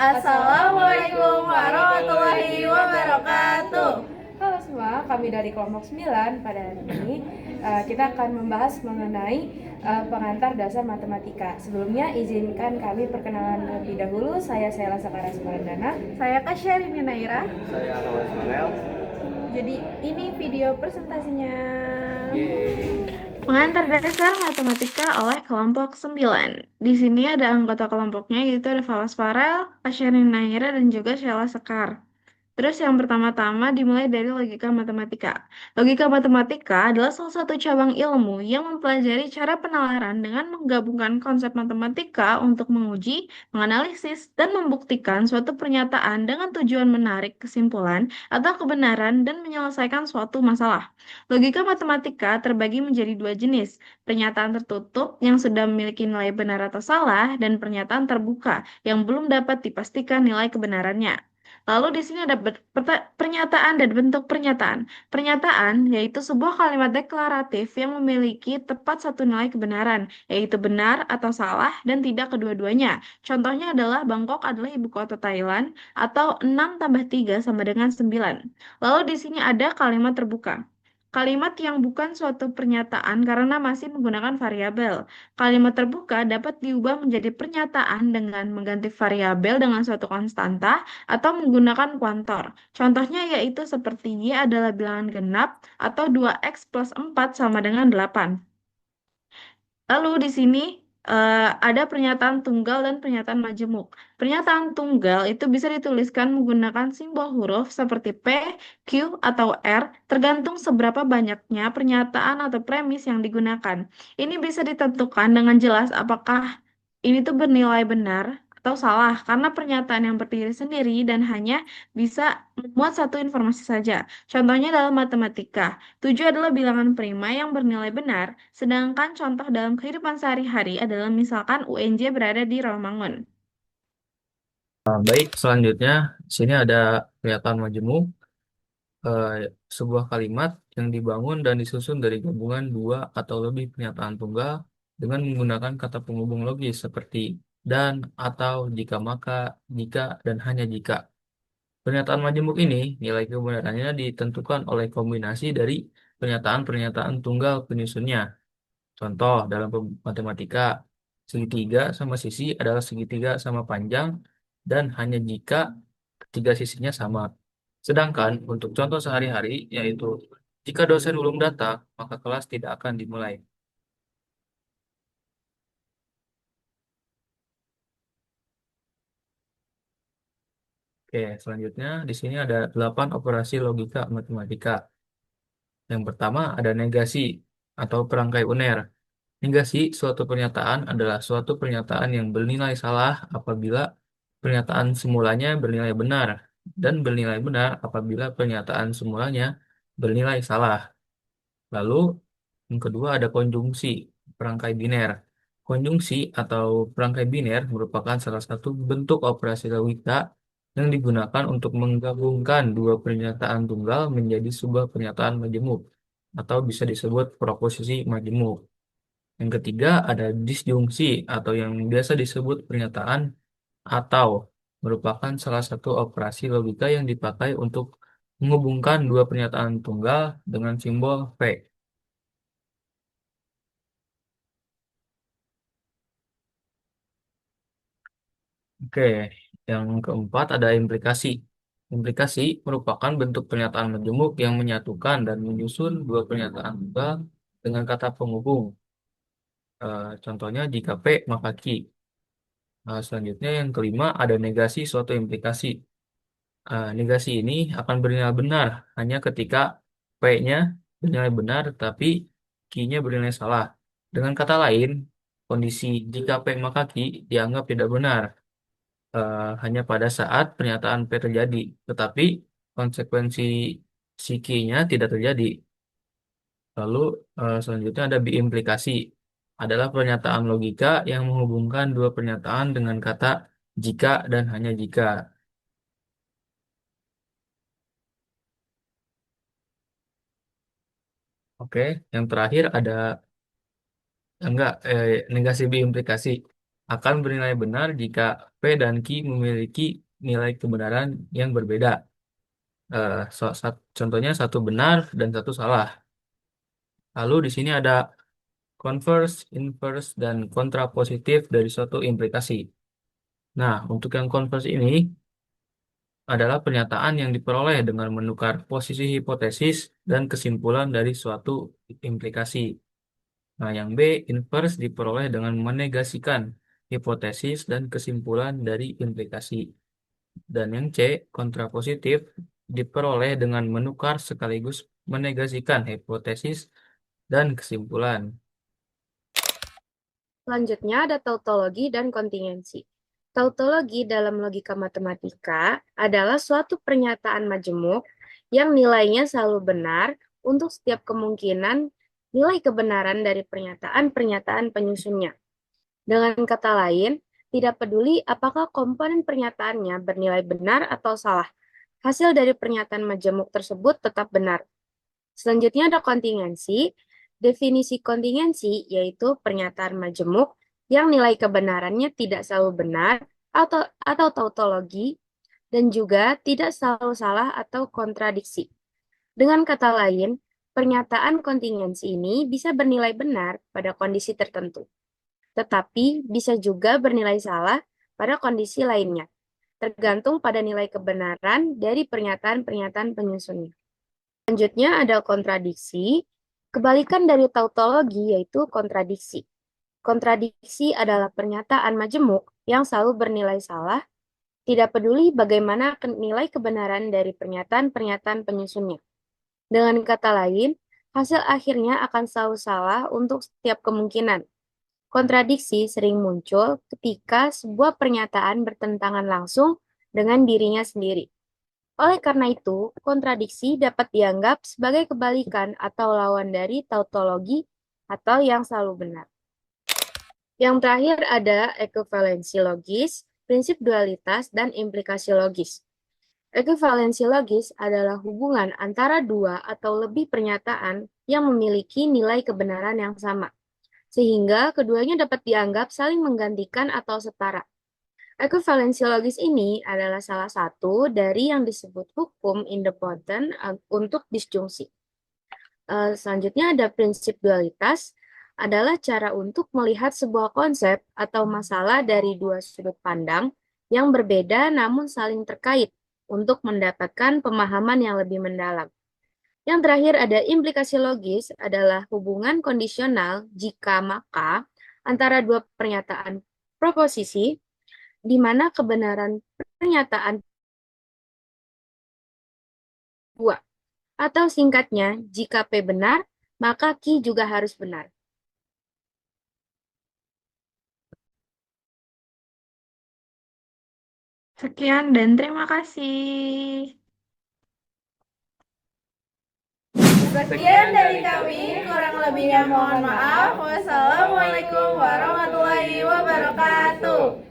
Assalamualaikum warahmatullahi wabarakatuh. Halo semua, kami dari kelompok 9. Pada hari ini kita akan membahas mengenai pengantar dasar matematika. Sebelumnya izinkan kami perkenalan terlebih dahulu. Saya Sela Sakara Sumarandana. Saya Kasyarini Naira. Saya Awas Manel. Jadi ini video presentasinya. Pengantar dasar matematika oleh kelompok 9. Di sini ada anggota kelompoknya yaitu ada Fawas Farel, Kasyarini Naira, dan juga Sheila Sekar. Terus yang pertama-tama dimulai dari logika matematika. Logika matematika adalah salah satu cabang ilmu yang mempelajari cara penalaran dengan menggabungkan konsep matematika untuk menguji, menganalisis, dan membuktikan suatu pernyataan dengan tujuan menarik kesimpulan atau kebenaran dan menyelesaikan suatu masalah. Logika matematika terbagi menjadi dua jenis, pernyataan tertutup yang sudah memiliki nilai benar atau salah, dan pernyataan terbuka yang belum dapat dipastikan nilai kebenarannya. Lalu di sini ada pernyataan dan bentuk pernyataan. Pernyataan yaitu sebuah kalimat deklaratif yang memiliki tepat satu nilai kebenaran, yaitu benar atau salah dan tidak kedua-duanya. Contohnya adalah Bangkok adalah ibu kota Thailand atau 6 tambah 3 sama dengan 9. Lalu di sini ada kalimat terbuka. Kalimat yang bukan suatu pernyataan karena masih menggunakan variabel. Kalimat terbuka dapat diubah menjadi pernyataan dengan mengganti variabel dengan suatu konstanta atau menggunakan kuantor. Contohnya yaitu seperti Y adalah bilangan genap atau 2X plus 4 sama dengan 8. Lalu di sini ada pernyataan tunggal dan pernyataan majemuk. Pernyataan tunggal itu bisa dituliskan menggunakan simbol huruf seperti P, Q, atau R, tergantung seberapa banyaknya pernyataan atau premis yang digunakan. Ini bisa ditentukan dengan jelas apakah ini tuh bernilai benar atau salah, karena pernyataan yang berdiri sendiri dan hanya bisa memuat satu informasi saja. Contohnya dalam matematika. 7 adalah bilangan prima yang bernilai benar, sedangkan contoh dalam kehidupan sehari-hari adalah misalkan UNJ berada di Rawamangun. Baik, selanjutnya di sini ada pernyataan majemuk, eh, sebuah kalimat yang dibangun dan disusun dari gabungan dua atau lebih pernyataan tunggal dengan menggunakan kata penghubung logis seperti dan, atau, jika maka, jika, dan hanya jika. Pernyataan majemuk ini nilai kebenarannya ditentukan oleh kombinasi dari pernyataan-pernyataan tunggal penyusunnya. Contoh dalam matematika, segitiga sama sisi adalah segitiga sama panjang dan hanya jika ketiga sisinya sama. Sedangkan untuk contoh sehari-hari, yaitu jika dosen belum datang, maka kelas tidak akan dimulai. Oke, selanjutnya di sini ada 8 operasi logika matematika. Yang pertama ada negasi atau perangkai uner. Negasi suatu pernyataan adalah suatu pernyataan yang bernilai salah apabila pernyataan semulanya bernilai benar dan bernilai benar apabila pernyataan semulanya bernilai salah. Lalu yang kedua ada konjungsi, perangkai biner. Konjungsi atau perangkai biner merupakan salah satu bentuk operasi logika yang digunakan untuk menggabungkan dua pernyataan tunggal menjadi sebuah pernyataan majemuk atau bisa disebut proposisi majemuk. Yang ketiga ada disjungsi atau yang biasa disebut pernyataan atau merupakan salah satu operasi logika yang dipakai untuk menghubungkan dua pernyataan tunggal dengan simbol V. Oke, yang keempat ada implikasi. Implikasi merupakan bentuk pernyataan majemuk yang menyatukan dan menyusun dua pernyataan tunggal dengan kata penghubung. Contohnya jika P maka Q. Selanjutnya yang kelima ada negasi suatu implikasi. Negasi ini akan bernilai benar hanya ketika P-nya bernilai benar tapi Q-nya bernilai salah. Dengan kata lain, kondisi jika P maka Q dianggap tidak benar hanya pada saat pernyataan P terjadi, tetapi konsekuensi si Q-nya tidak terjadi. Lalu selanjutnya ada biimplikasi, adalah pernyataan logika yang menghubungkan dua pernyataan dengan kata jika dan hanya jika. Oke, yang terakhir ada negasi biimplikasi akan bernilai benar jika dan Q memiliki nilai kebenaran yang berbeda. Contohnya satu benar dan satu salah. Lalu di sini ada converse, inverse, dan kontrapositif dari suatu implikasi. Nah, untuk yang converse ini adalah pernyataan yang diperoleh dengan menukar posisi hipotesis dan kesimpulan dari suatu implikasi. Nah, yang B, inverse diperoleh dengan menegasikan hipotesis dan kesimpulan dari implikasi. Dan yang C, kontrapositif diperoleh dengan menukar sekaligus menegasikan hipotesis dan kesimpulan. Selanjutnya ada tautologi dan kontingensi. Tautologi dalam logika matematika adalah suatu pernyataan majemuk yang nilainya selalu benar untuk setiap kemungkinan nilai kebenaran dari pernyataan-pernyataan penyusunnya. Dengan kata lain, tidak peduli apakah komponen pernyataannya bernilai benar atau salah, hasil dari pernyataan majemuk tersebut tetap benar. Selanjutnya ada kontingensi. Definisi kontingensi yaitu pernyataan majemuk yang nilai kebenarannya tidak selalu benar atau tautologi dan juga tidak selalu salah atau kontradiksi. Dengan kata lain, pernyataan kontingensi ini bisa bernilai benar pada kondisi tertentu, tetapi bisa juga bernilai salah pada kondisi lainnya, tergantung pada nilai kebenaran dari pernyataan-pernyataan penyusunnya. Selanjutnya ada kontradiksi. Kebalikan dari tautologi yaitu kontradiksi. Kontradiksi adalah pernyataan majemuk yang selalu bernilai salah, tidak peduli bagaimana nilai kebenaran dari pernyataan-pernyataan penyusunnya. Dengan kata lain, hasil akhirnya akan selalu salah untuk setiap kemungkinan. Kontradiksi sering muncul ketika sebuah pernyataan bertentangan langsung dengan dirinya sendiri. Oleh karena itu, kontradiksi dapat dianggap sebagai kebalikan atau lawan dari tautologi atau yang selalu benar. Yang terakhir ada ekuivalensi logis, prinsip dualitas, dan implikasi logis. Ekuivalensi logis adalah hubungan antara dua atau lebih pernyataan yang memiliki nilai kebenaran yang sama, sehingga keduanya dapat dianggap saling menggantikan atau setara. Ekuivalensi logis ini adalah salah satu dari yang disebut hukum idempotent untuk disjungsi. Selanjutnya ada prinsip dualitas, adalah cara untuk melihat sebuah konsep atau masalah dari dua sudut pandang yang berbeda namun saling terkait untuk mendapatkan pemahaman yang lebih mendalam. Yang terakhir ada implikasi logis, adalah hubungan kondisional jika maka antara dua pernyataan proposisi di mana kebenaran pernyataan dua. Atau singkatnya, jika P benar, maka Q juga harus benar. Sekian dan terima kasih. Sekian dari kami, kurang lebihnya mohon maaf. Wassalamualaikum warahmatullahi wabarakatuh.